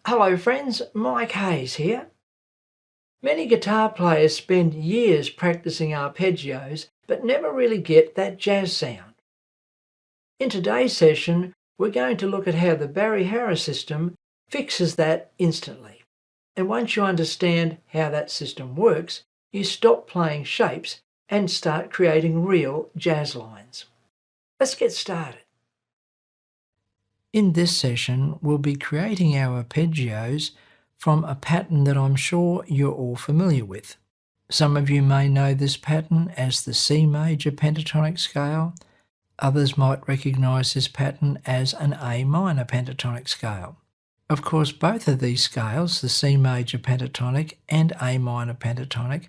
Hello friends, Mike Hayes here. Many guitar players spend years practicing arpeggios but never really get that jazz sound. In today's session, we're going to look at how the Barry Harris system fixes that instantly. And once you understand how that system works, you stop playing shapes and start creating real jazz lines. Let's get started. In this session, we'll be creating our arpeggios from a pattern that I'm sure you're all familiar with. Some of you may know this pattern as the C major pentatonic scale. Others might recognise this pattern as an A minor pentatonic scale. Of course, both of these scales, the C major pentatonic and A minor pentatonic,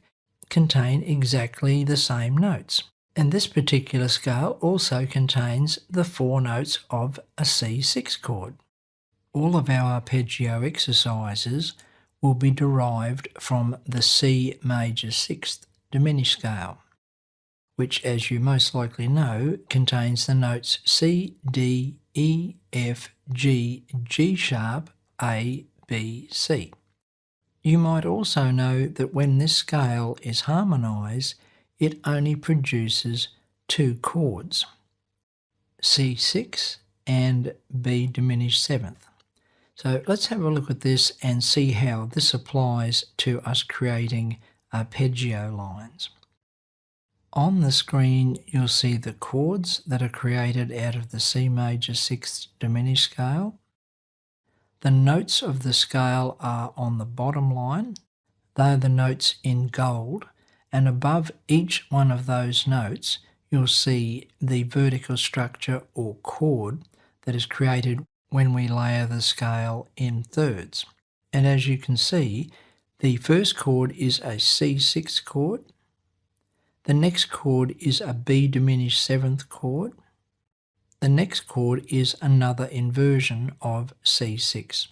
contain exactly the same notes. And this particular scale also contains the 4 notes of a C6 chord. All of our arpeggio exercises will be derived from the C major 6th diminished scale, which, as you most likely know, contains the notes C, D, E, F, G, G sharp, A, B, C. You might also know that when this scale is harmonized, it only produces 2 chords, C6 and B diminished 7th. So let's have a look at this and see how this applies to us creating arpeggio lines. On the screen you'll see the chords that are created out of the C major 6th diminished scale. The notes of the scale are on the bottom line. They are the notes in gold, and above each one of those notes you'll see the vertical structure or chord that is created when we layer the scale in thirds. And as you can see, the first chord is a C6 chord, the next chord is a B diminished 7th chord, the next chord is another inversion of C6.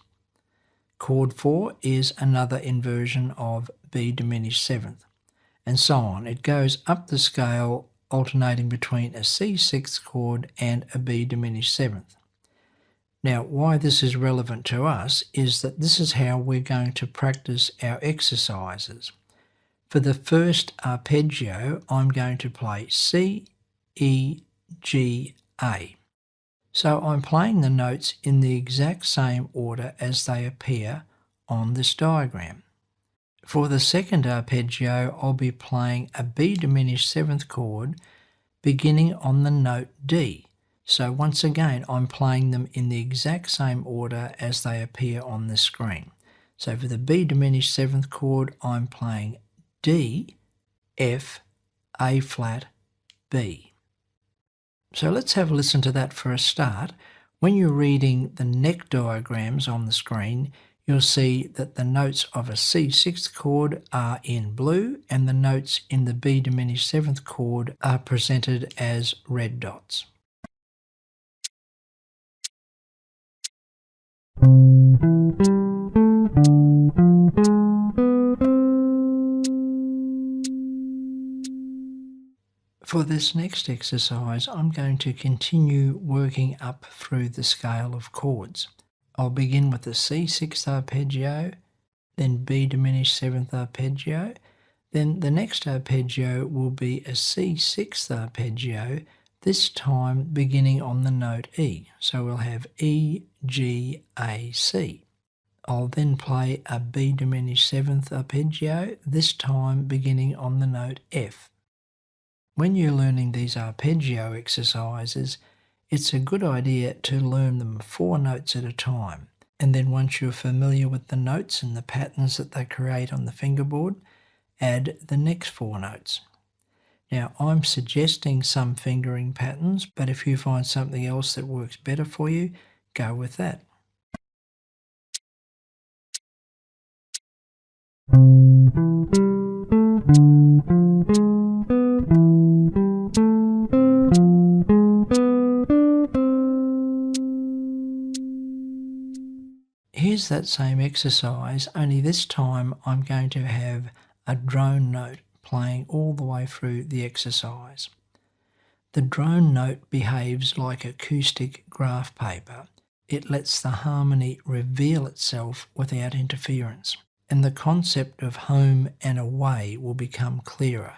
Chord 4 is another inversion of B diminished 7th, and so on. It goes up the scale alternating between a C6 chord and a B diminished 7th. Now, why this is relevant to us is that this is how we're going to practice our exercises. For the first arpeggio, I'm going to play C, E, G, A. So I'm playing the notes in the exact same order as they appear on this diagram. For the second arpeggio, I'll be playing a B diminished 7th chord beginning on the note D. So once again, I'm playing them in the exact same order as they appear on the screen. So for the B diminished 7th chord, I'm playing D, F, A flat, B. So let's have a listen to that for a start. When you're reading the neck diagrams on the screen, you'll see that the notes of a C6 chord are in blue and the notes in the B diminished 7th chord are presented as red dots. For this next exercise, I'm going to continue working up through the scale of chords. I'll begin with the C6th arpeggio, then B diminished 7th arpeggio, then the next arpeggio will be a C6th arpeggio, this time beginning on the note E. So we'll have E, G, A, C. I'll then play a B diminished 7th arpeggio, this time beginning on the note F. When you're learning these arpeggio exercises, it's a good idea to learn them 4 notes at a time, and then once you're familiar with the notes and the patterns that they create on the fingerboard, add the next 4 notes. Now, I'm suggesting some fingering patterns, but if you find something else that works better for you, go with that. Here's that same exercise, only this time I'm going to have a drone note playing all the way through the exercise. The drone note behaves like acoustic graph paper. it lets the harmony reveal itself without interference. And the concept of home and away will become clearer,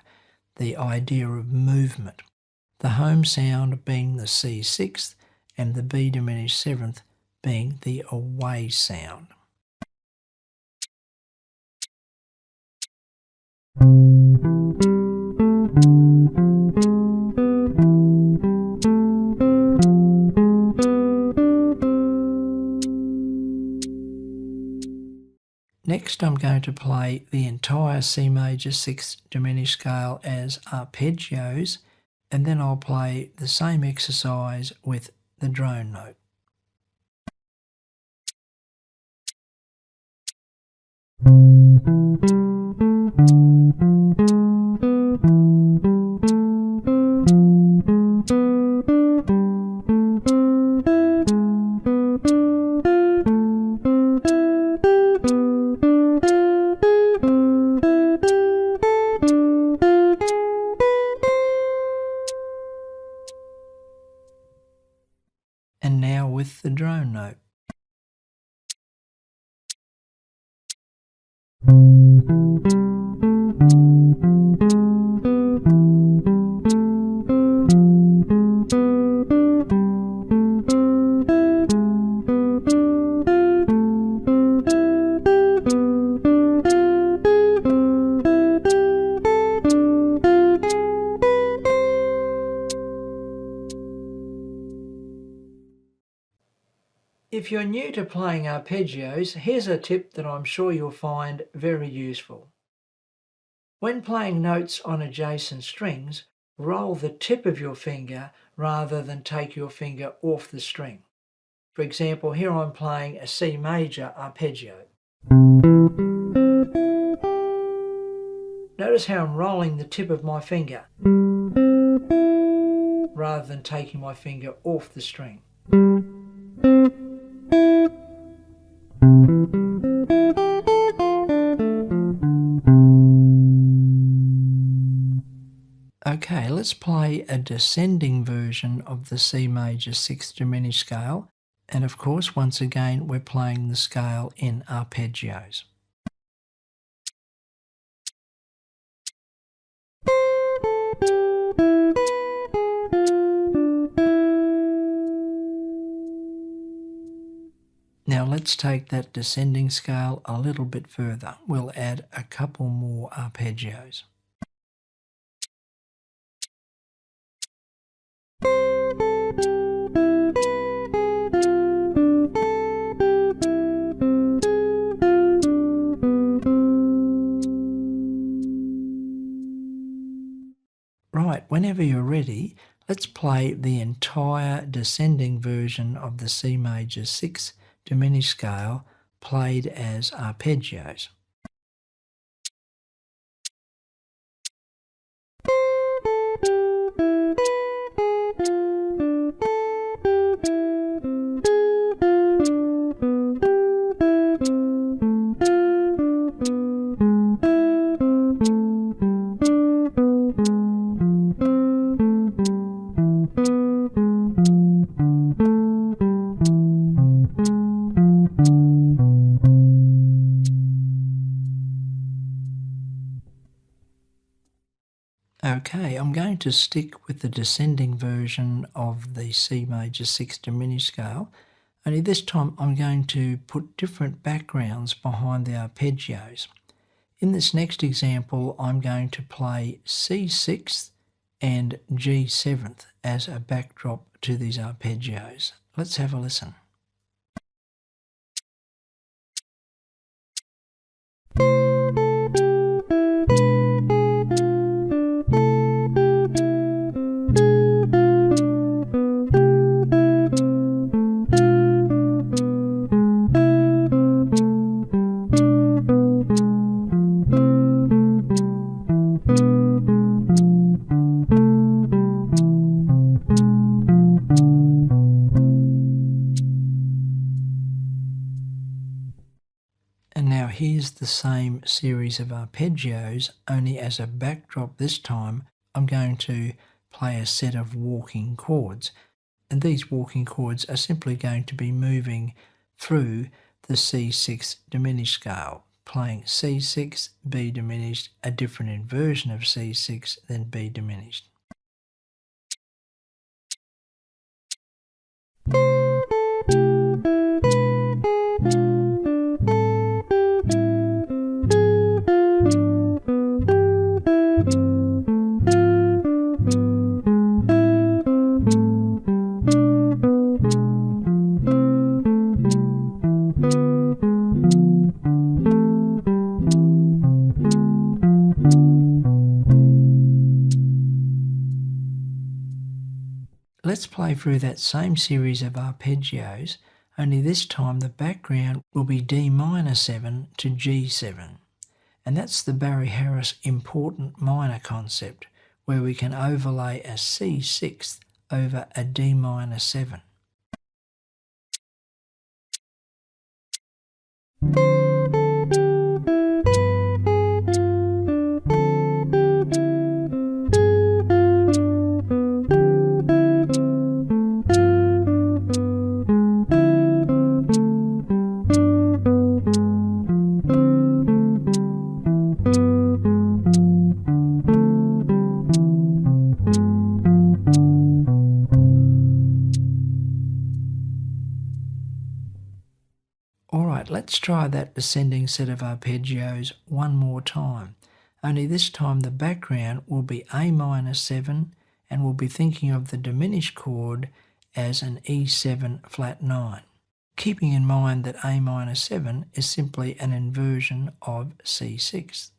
the idea of movement. The home sound being the C sixth and the B diminished seventh being the away sound. Next I'm going to play the entire C major 6th diminished scale as arpeggios, and then I'll play the same exercise with the drone note. And now with the drone note. If you're new to playing arpeggios, here's a tip that I'm sure you'll find very useful. When playing notes on adjacent strings, roll the tip of your finger rather than take your finger off the string. For example, here I'm playing a C major arpeggio. Notice how I'm rolling the tip of my finger rather than taking my finger off the string. Okay, let's play a descending version of the C major 6th diminished scale, and of course once again we're playing the scale in arpeggios. Now let's take that descending scale a little bit further. We'll add a couple more arpeggios. Right, whenever you're ready, let's play the entire descending version of the C major 6th diminished scale played as arpeggios. Okay, I'm going to stick with the descending version of the C major 6th diminished scale, only this time I'm going to put different backgrounds behind the arpeggios. In this next example, I'm going to play C 6th and G 7th as a backdrop to these arpeggios. Let's have a listen. And now here's the same series of arpeggios, only as a backdrop this time I'm going to play a set of walking chords. And these walking chords are simply going to be moving through the C6 diminished scale, playing C6, B diminished, a different inversion of C6 than B diminished. Let's play through that same series of arpeggios, only this time the background will be D minor 7 to G7. And that's the Barry Harris important minor concept, where we can overlay a C6 over a D minor 7. Alright, let's try that descending set of arpeggios one more time. Only this time the background will be A minor 7, and we'll be thinking of the diminished chord as an E7 flat 9. Keeping in mind that A minor 7 is simply an inversion of C6.